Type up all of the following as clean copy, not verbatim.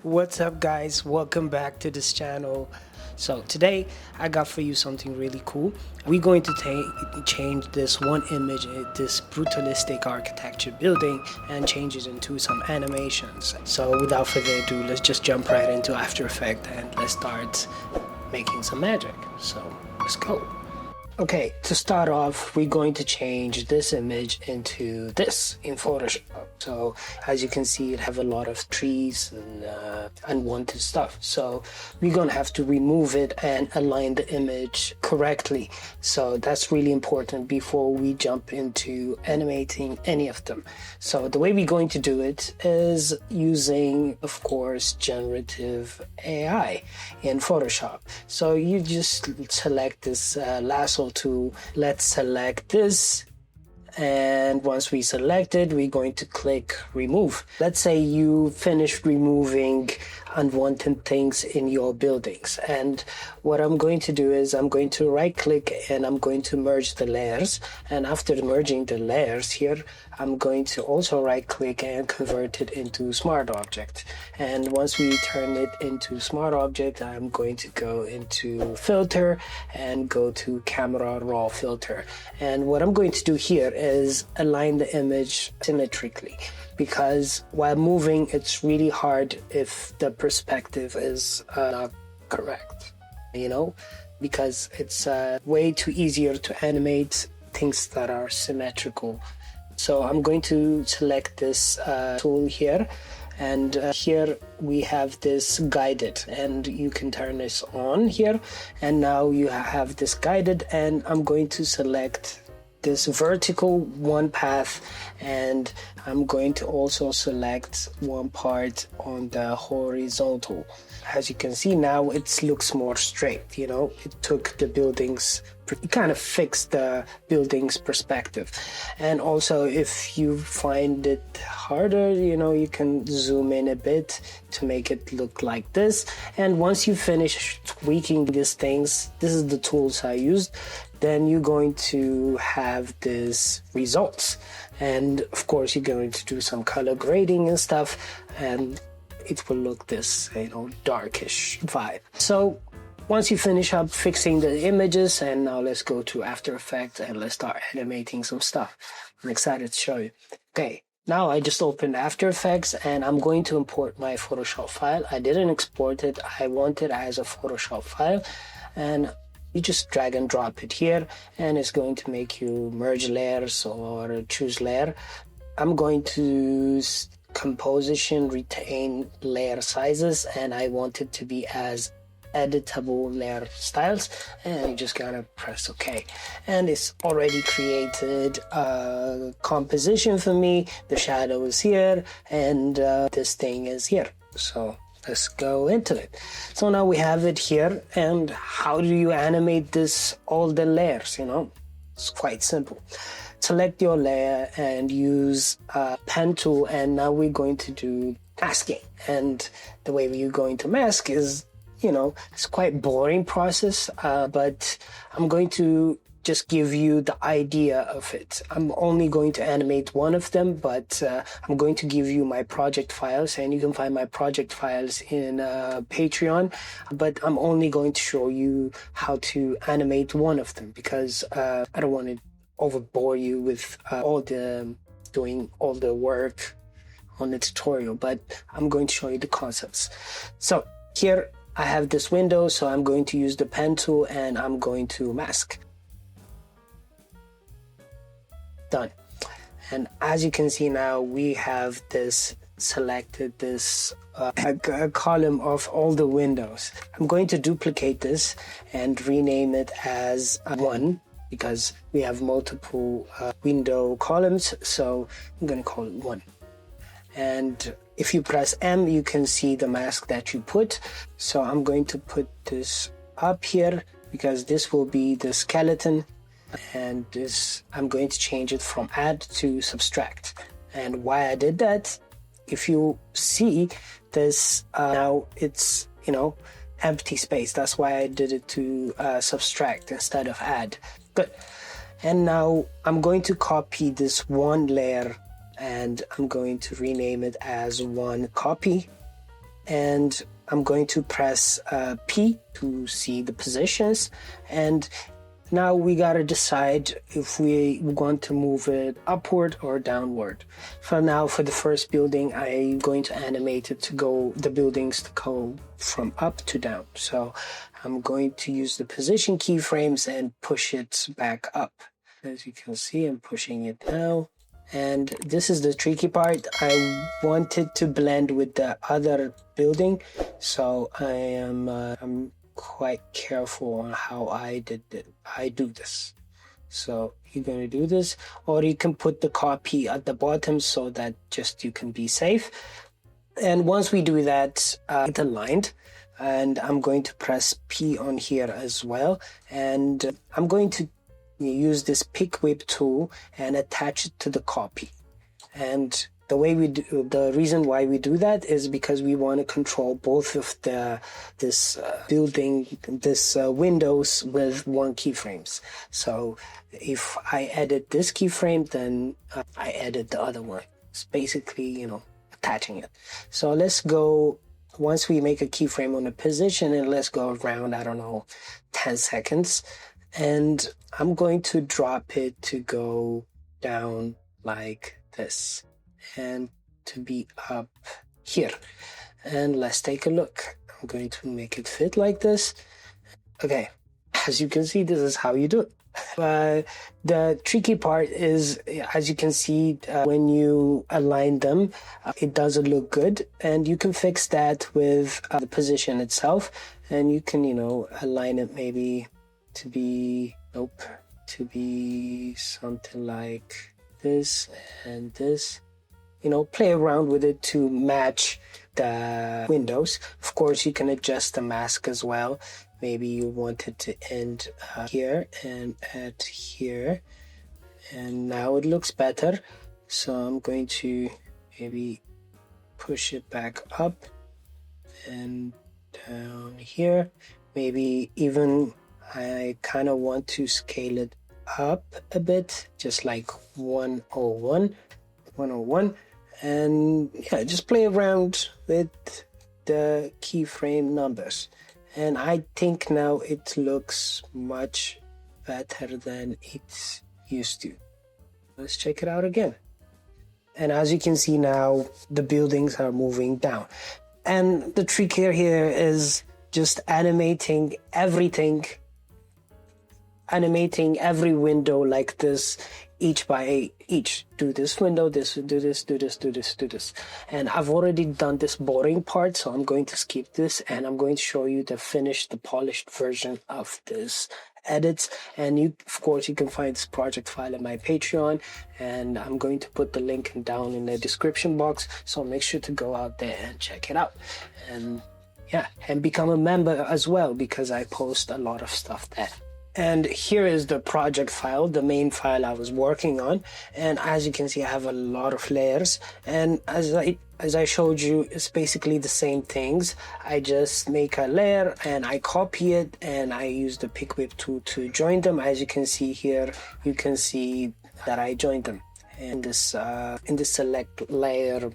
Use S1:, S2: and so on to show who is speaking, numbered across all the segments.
S1: What's up guys, welcome back to this channel. So today I got for you something really cool. We're going to change this one image, this brutalistic architecture building, and change it into some animations. So without further ado, let's just jump right into After Effects and let's start making some magic. So let's go. Okay, to start off, we're going to change this image into this in Photoshop. So as you can see, it have a lot of trees and unwanted stuff. So we're gonna have to remove it and align the image correctly. So that's really important before we jump into animating any of them. So the way we're going to do it is using, of course, generative AI in Photoshop. So you just select this lasso tool. Let's select this, and once we select it, we're going to click remove. Let's say you finished removing unwanted things in your buildings, and what I'm going to do is I'm going to right click and I'm going to merge the layers, and after merging the layers here, I'm going to also right click and convert it into smart object. And once we turn it into smart object, I'm going to go into filter and go to camera raw filter. And what I'm going to do here is align the image symmetrically, because while moving, it's really hard if the perspective is not correct, because it's way too easier to animate things that are symmetrical. So I'm going to select this tool here, and here we have this guided, and you can turn this on here, and now you have this guided, and I'm going to select this vertical one path, and I'm going to also select one part on the horizontal. As you can see now, it looks more straight. It took the buildings, it kind of fixed the building's perspective. And also, if you find it harder, you can zoom in a bit to make it look like this. And once you finish tweaking these things, this is the tools I used, then you're going to have this results. And of course, you're going to do some color grading and stuff, and it will look this, darkish vibe. So once you finish up fixing the images, and now let's go to After Effects and let's start animating some stuff. I'm excited to show you. Okay, now I just opened After Effects and I'm going to import my Photoshop file. I didn't export it, I want it as a Photoshop file, and you just drag and drop it here, and it's going to make you merge layers or choose layer. I'm going to composition retain layer sizes, and I want it to be as editable layer styles, and you just gotta press OK, and it's already created a composition for me. The shadow is here, and this thing is here. So let's go into it. So now we have it here, and how do you animate this, all the layers? It's quite simple. Select your layer and use pen tool, and now we're going to do masking. And the way we're going to mask is, it's quite boring process, but I'm going to just give you the idea of it. I'm only going to animate one of them, but I'm going to give you my project files, and you can find my project files in Patreon, but I'm only going to show you how to animate one of them, because I don't want to overbore you with doing all the work on the tutorial, but I'm going to show you the concepts. So here I have this window, so I'm going to use the pen tool and I'm going to mask. Done. And as you can see now, we have this selected, this a column of all the windows. I'm going to duplicate this and rename it as 1, because we have multiple window columns, so I'm going to call it 1. And if you press M, you can see the mask that you put. So I'm going to put this up here, because this will be the skeleton, and this I'm going to change it from add to subtract. And why I did that, if you see this, now it's empty space. That's why I did it to subtract instead of add. Good. And now I'm going to copy this one layer, and I'm going to rename it as one copy. and I'm going to press P to see the positions. And now we gotta decide if we want to move it upward or downward. For now, for the first building, I'm going to animate it to go, the buildings to go from up to down. So I'm going to use the position keyframes and push it back up. As you can see, I'm pushing it down. And this is the tricky part. I wanted to blend with the other building, so I'm quite careful on how I do this. So you're going to do this, or you can put the copy at the bottom so that just you can be safe. And once we do that, it's aligned, and I'm going to press P on here as well, and I'm going to use this pick whip tool and attach it to the copy. And the way we do, the reason why we do that is because we want to control both of this windows with one keyframes. So if I edit this keyframe, then I edit the other one. It's basically, attaching it. So let's go, once we make a keyframe on a position, and let's go around, I don't know, 10 seconds. And I'm going to drop it to go down like this and to be up here. And let's take a look. I'm going to make it fit like this. Okay, as you can see, this is how you do it. The tricky part is, as you can see, when you align them, it doesn't look good, and you can fix that with the position itself, and you can, align it maybe to be something like this and this. Play around with it to match the windows. Of course, you can adjust the mask as well. Maybe you want it to end here and at here, and now it looks better. So I'm going to maybe push it back up and down here. Maybe even I kind of want to scale it up a bit, just like 101, and yeah, just play around with the keyframe numbers. And I think now it looks much better than it used to. Let's check it out again. And as you can see now, the buildings are moving down. And the trick here is just animating everything, animating every window like this, each by each. Do this window, this, do this, do this, do this, do this. And I've already done this boring part, so I'm going to skip this, and I'm going to show you the finished, the polished version of this edits. And you, of course, you can find this project file in my Patreon, and I'm going to put the link down in the description box, so make sure to go out there and check it out. And yeah, and become a member as well, because I post a lot of stuff there. And here is the project file, the main file I was working on. And as you can see, I have a lot of layers. And as I showed you, it's basically the same things. I just make a layer and I copy it, and I use the pick whip tool to join them. As you can see here, you can see that I joined them in this select layer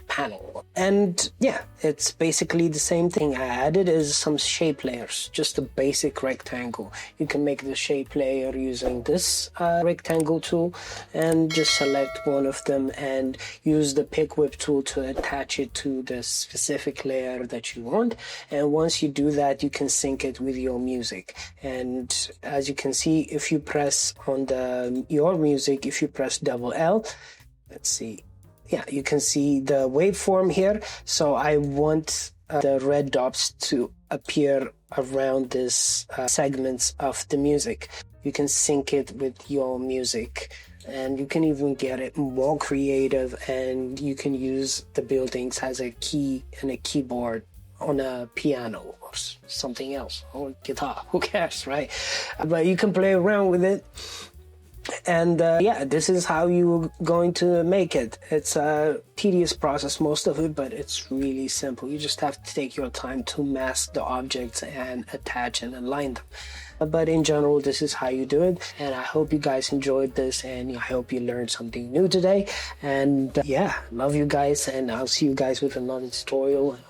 S1: panel. And yeah, it's basically the same thing. I added is some shape layers, just a basic rectangle. You can make the shape layer using this rectangle tool, and just select one of them and use the pick whip tool to attach it to the specific layer that you want. And once you do that, you can sync it with your music. And as you can see, if you press on your music, if you press double L, let's see, yeah, you can see the waveform here. So I want the red dots to appear around this segments of the music. You can sync it with your music, and you can even get it more creative, and you can use the buildings as a key and a keyboard on a piano or something else, or guitar, who cares, right? But you can play around with it. And yeah, this is how you're going to make it. It's a tedious process, most of it, but it's really simple. You just have to take your time to mask the objects and attach and align them. But in general, this is how you do it. And I hope you guys enjoyed this, and I hope you learned something new today. And yeah, love you guys, and I'll see you guys with another tutorial.